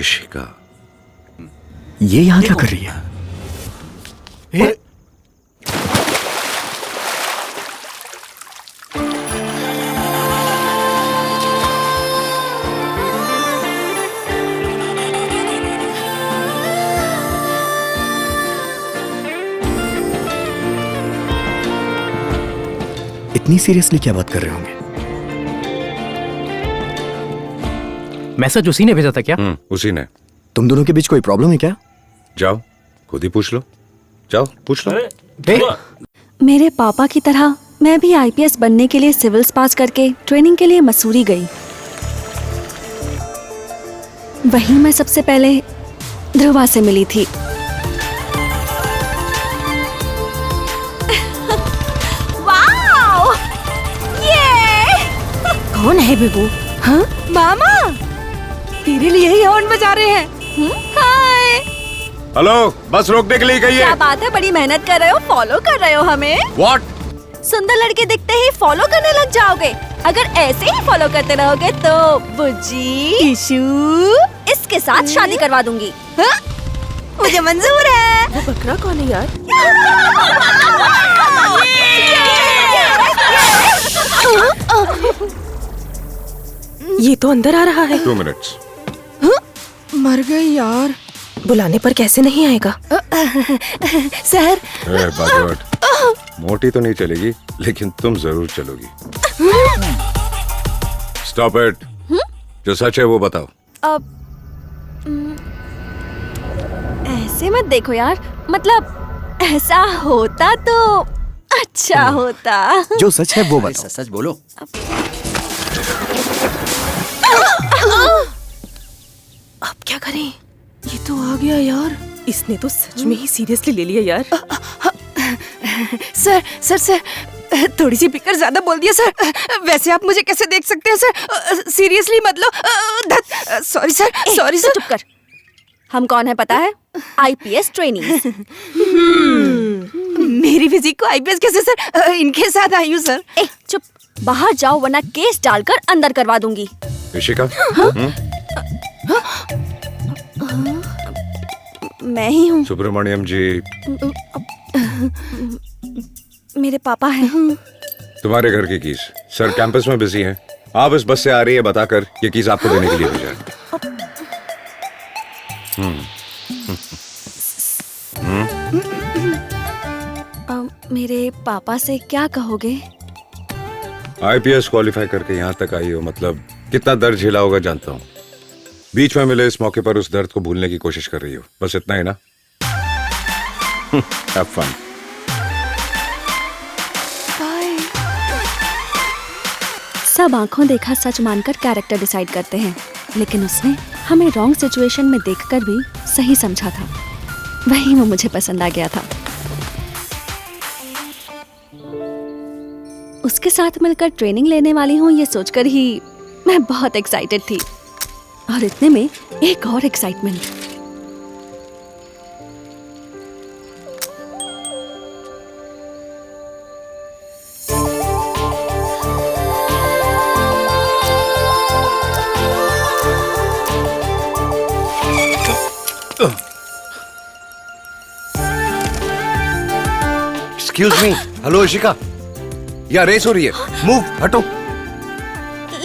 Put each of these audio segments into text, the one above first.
इशिका, ये यहाँ क्या कर रही है? इतनी सीरियसली क्या बात कर रहे होंगे? मैसेज उसी ने भेजा था क्या? उसी ने। तुम दोनों के बीच कोई प्रॉब्लम है क्या? जाओ खुद ही पूछ लो, जाओ पूछ लो। मेरे पापा की तरह मैं भी आईपीएस बनने के लिए सिविल्स पास करके ट्रेनिंग के लिए मसूरी गई। वहीं मैं सबसे पहले ध्रुवा से मिली थी। वाओ! ये कौन है बेबू? हाँ मामा, तेरे लिए ही हॉर्न बजा रहे हैं। हाय। हेलो, बस रोकने के लिए गई है। क्या बात है, बड़ी मेहनत कर रहे हो, फॉलो कर रहे हो हमें। What? सुंदर लड़के दिखते ही फॉलो करने लग जाओगे। अगर ऐसे ही फॉलो करते रहोगे तो बुज्जी इशू इसके साथ शादी करवा दूंगी। हाँ? मुझे मंजूर है। वो बकरा कौन है यार? ये तो अंदर आ रहा है। 2 minutes। मर गई यार। बुलाने पर कैसे नहीं आएगा? सर मोटी तो नहीं चलेगी, लेकिन तुम जरूर चलोगी। Stop it. जो सच है वो बताओ। अब ऐसे मत देखो यार, मतलब ऐसा होता तो अच्छा होता। जो सच है वो बताओ। सच बोलो। अब क्या करें? ये तो आ गया यार। इसने तो सच में ही सीरियसली ले लिया यार। सर सर सर थोड़ी सी पिकर ज्यादा बोल दिया सर। वैसे आप मुझे कैसे देख सकते हैं सर? सीरियसली मतलब सॉरी सर, सॉरी सर। चुप कर। हम कौन है पता है? IPS training. मेरी फिजिक को आईपीएस कैसे सर? इनके साथ आई हूँ सर। ए चुप, बाहर जाओ वरना केस डालकर अंदर करवा दूंगी। इशिका, मैं ही हूँ। सुब्रमण्यम जी मेरे पापा हैं। तुम्हारे घर की कीज सर कैंपस में बिजी हैं। आप इस बस से आ रही है बताकर ये कीज आपको देने के लिए भेजा है। मेरे पापा से क्या कहोगे? आईपीएस क्वालिफाई करके यहाँ तक आई हो, मतलब कितना दर्द झेला होगा जानता हूँ। बीच में मिले इस मौके पर उस दर्द को भूलने की कोशिश कर रही हो, बस इतना ही ना? Have fun. सब आंखों देखा सच मानकर कैरेक्टर डिसाइड करते हैं, लेकिन उसने हमें रॉन्ग सिचुएशन में देखकर भी सही समझा था। वही वो मुझे पसंद आ गया था। उसके साथ मिलकर ट्रेनिंग लेने वाली हूँ ये सोचकर ही मैं बहुत एक्साइटेड थी। और इतने में एक और excitement. Excuse me. Hello Ishika, यहाँ रेस हो रही है, मूव हटो।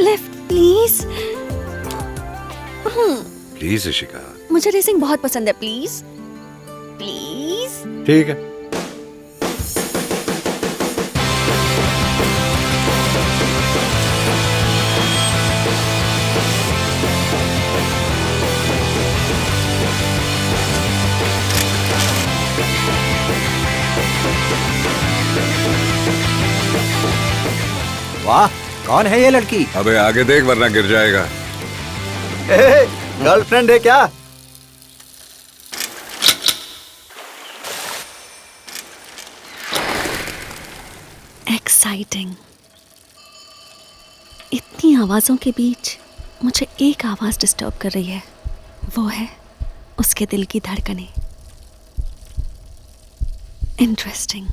Left please. प्लीज इशिका। मुझे रेसिंग बहुत पसंद है, प्लीज प्लीज। ठीक है। वाह, कौन है ये लड़की? अबे आगे देख वरना गिर जाएगा। गर्लफ्रेंड है क्या? एक्साइटिंग। इतनी आवाजों के बीच मुझे एक आवाज डिस्टर्ब कर रही है, वो है उसके दिल की धड़कनें। इंटरेस्टिंग,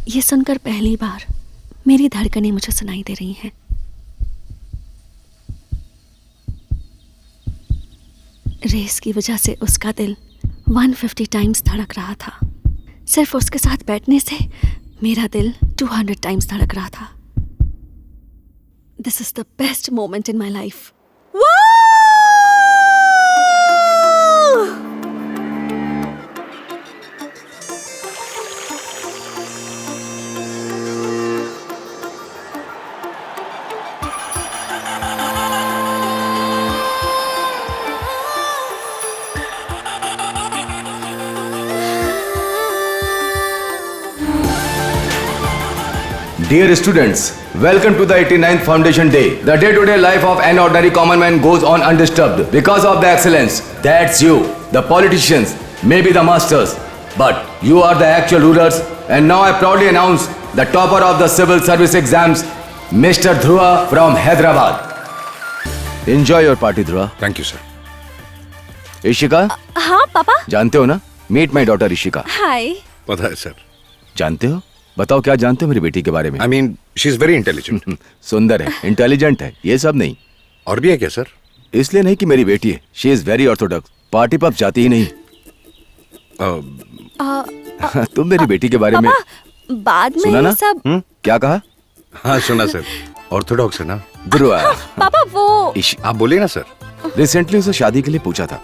ये सुनकर पहली बार मेरी धड़कनें मुझे सुनाई दे रही हैं। रेस की वजह से उसका दिल 150 टाइम्स धड़क रहा था। सिर्फ उसके साथ बैठने से मेरा दिल 200 टाइम्स धड़क रहा था। This is the best moment in my life. Dear students, welcome to the 89th Foundation Day. The day-to-day life of an ordinary common man goes on undisturbed because of the excellence. That's you, the politicians, maybe the masters, but you are the actual rulers. And now I proudly announce the topper of the civil service exams, Mr. Dhruva from Hyderabad. Enjoy your party, Dhruva. Thank you sir. Ishika, हाँ पापा। जानते हो ना? Meet my daughter Ishika. हाय। पता है sir. जानते हो? बताओ क्या जानते हो मेरी बेटी के बारे में? I mean she is very intelligent. सुंदर है, इंटेलिजेंट है, ये सब नहीं। और भी है क्या सर? इसलिए नहीं कि मेरी बेटी है, she is very Orthodox, party pub जाती ही नहीं। तुम मेरी बेटी के बारे में बाद में सुना ना? सब क्या कहा? हाँ सुना सर, ऑर्थोडॉक्स है ना। ध्रुवा, पापा वो आप बोलिए ना सर। रिसेंटली उसे शादी के लिए पूछा था,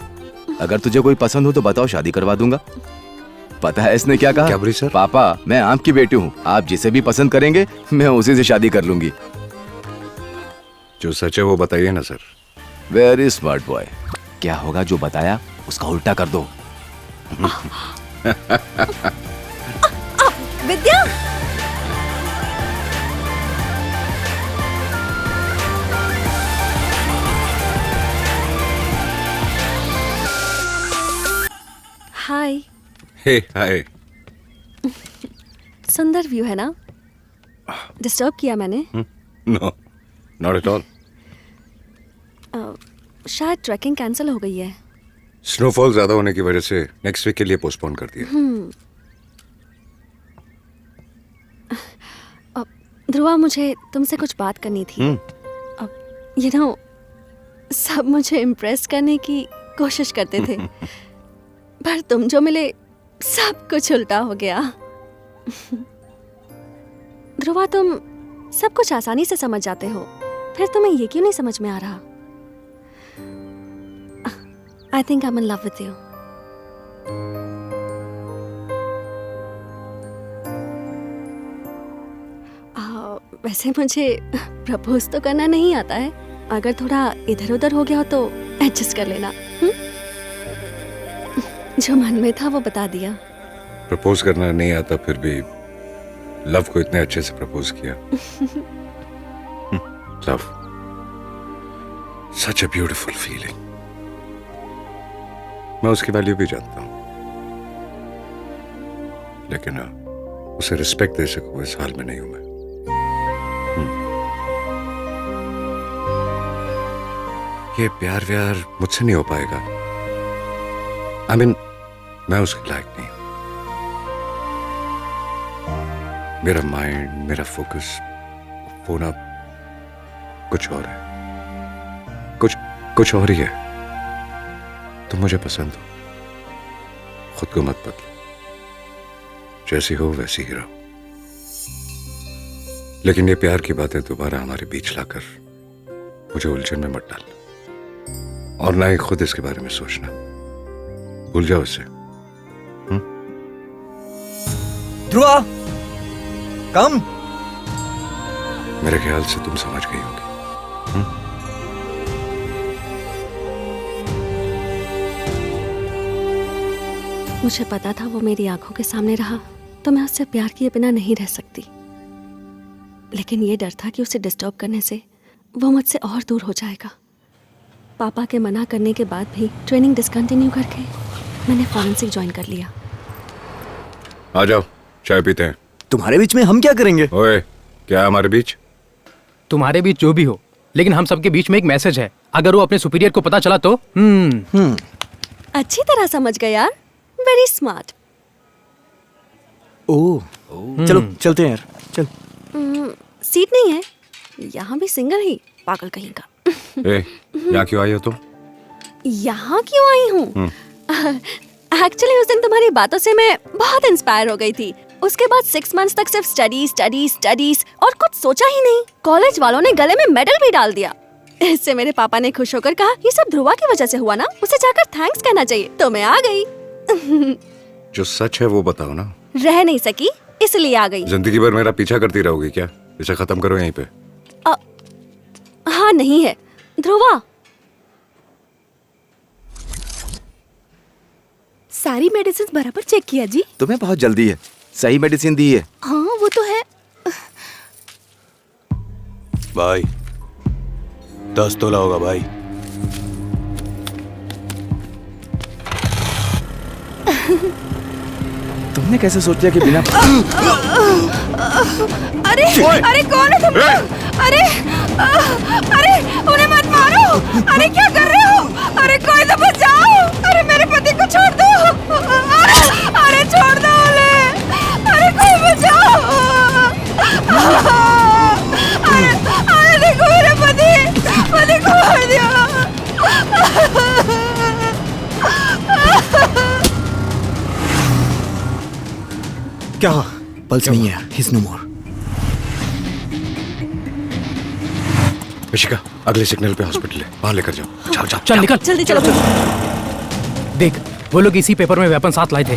अगर तुझे कोई पसंद हो तो बताओ, शादी करवा दूंगा। पता है इसने क्या कहा? क्या बोली सर? पापा मैं आपकी बेटी हूँ, आप जिसे भी पसंद करेंगे मैं उसी से शादी कर लूंगी। जो सच है वो बताइए ना सर। Very smart boy. क्या होगा जो बताया उसका उल्टा कर दो। विद्या। हाय। हे हाय। सुंदर व्यू है ना? डिस्टर्ब किया मैंने? No not at all. शायद ट्रैकिंग कैंसिल हो गई है। स्नोफॉल ज्यादा होने की वजह से नेक्स्ट वीक के लिए पोस्टपोन कर दिया। ध्रुवा मुझे तुमसे कुछ बात करनी थी। यू नो सब मुझे इम्प्रेस करने की कोशिश करते थे पर तुम जो मिले सब कुछ उल्टा हो गया। ध्रुवा तुम सब कुछ आसानी से समझ जाते हो, फिर तुम्हें ये क्यों नहीं समझ में आ रहा? I think I am in love with you. वैसे मुझे प्रपोज तो करना नहीं आता है, अगर थोड़ा इधर उधर हो गया हो तो एडजस्ट कर लेना। जो मन में था वो बता दिया। प्रपोज करना नहीं आता फिर भी लव को इतने अच्छे से प्रपोज किया। Love such a beautiful feeling. मैं उसकी वैल्यू भी जानता हूं, लेकिन उसे रिस्पेक्ट दे सकूं इस हाल में नहीं हूं मैं। ये प्यार व्यार मुझसे नहीं हो पाएगा। आई मीन मैं उसके लायक नहीं। मेरा माइंड, मेरा फोकस वो ना कुछ और है, कुछ और ही है। तुम मुझे पसंद हो, खुद को मत बदलो, जैसी हो वैसी ही रहो। लेकिन ये प्यार की बातें दोबारा हमारे बीच लाकर मुझे उलझन में मत डालना, और ना ही खुद इसके बारे में सोचना। भूल जाओ इसे। ध्रुवा कम। मेरे ख्याल से तुम समझ गई होगी। मुझे पता था वो मेरी आंखों के सामने रहा तो मैं उससे प्यार किए बिना नहीं रह सकती, लेकिन ये डर था कि उसे डिस्टर्ब करने से वो मुझसे और दूर हो जाएगा। पापा के मना करने के बाद भी ट्रेनिंग डिसकंटिन्यू करके मैंने फॉरेंसिक ज्वाइन कर लिया। आ जाओ, चाय पीते हैं। तुम्हारे बीच में हम क्या करेंगे? ओए, क्या है हमारे बीच? तुम्हारे बीच जो भी हो, लेकिन हम सबके बीच में एक मैसेज है। अगर वो अपने सुपीरियर को पता चला तो अच्छी तरह समझ गए यार, वेरी स्मार्ट। ओह चलो चलते हैं यार, चल। सीट नहीं है यहाँ भी, सिंगल ही, पागल कहीं का। ए, यहाँ क्यों आई हो तुम? यहाँ क्यों आई हूँ? एक्चुअली उस दिन तुम्हारी बातों से मैं बहुत इंस्पायर हो गई थी। उसके बाद 6 मंथ्स तक सिर्फ स्टडीज और कुछ सोचा ही नहीं। कॉलेज वालों ने गले में मेडल भी डाल दिया। इससे मेरे पापा ने खुश होकर कहा ये सब ध्रुवा की वजह से हुआ ना, उसे जाकर थैंक्स कहना चाहिए। तो मैं आ गई। जो सच है वो बताओ ना। रह नहीं सकी इसलिए आ गई। जिंदगी भर मेरा पीछा करती रहोगी क्या? इसे खत्म करो यहीं पे। हाँ नहीं है ध्रुवा। सारी मेडिसिन बराबर चेक किया जी? तुम्हें बहुत जल्दी है, सही मेडिसिन दी है। हाँ वो तो है। भाई 10 तोला होगा भाई। तुमने कैसे सोचा कि बिना अरे अरे कौन है तुम? अरे अरे उन्हें मत मारो। अरे क्या कर रहे हो? अरे कोई तो बचाओ। अरे मेरे पति को छोड़ दो। अरे छोड़ दो उन्हें। अरे कोई बचाओ। अरे देखो मेरे पति को मार दिया। क्या? पल्स नहीं है। He's no more. ऋषिका अगले सिग्नल पे हॉस्पिटल है, वहां लेकर जाओ। जाओ जाओ चल निकल। जल्दी चलो। देख वो लोग इसी पेपर में वेपन साथ लाए थे।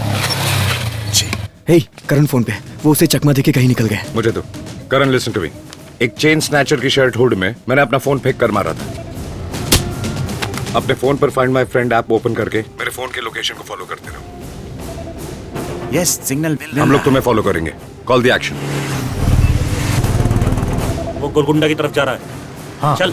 Hey, करण फोन पे। वो उसे चकमा देके कहीं निकल गए। मुझे तो करण लिसन टू मी। एक चेन स्नैचर की शर्ट हुड में मैंने अपना फोन फेंक कर मारा था। अपने फोन पर find my friend app open करके मेरे फोन के लोकेशन को फॉलो करते रहो। यस सिग्नल मिल हम लोग तुम्हें फॉलो करेंगे। Call the action. वो गोलकुंडा की तरफ जा रहा है। हाँ चल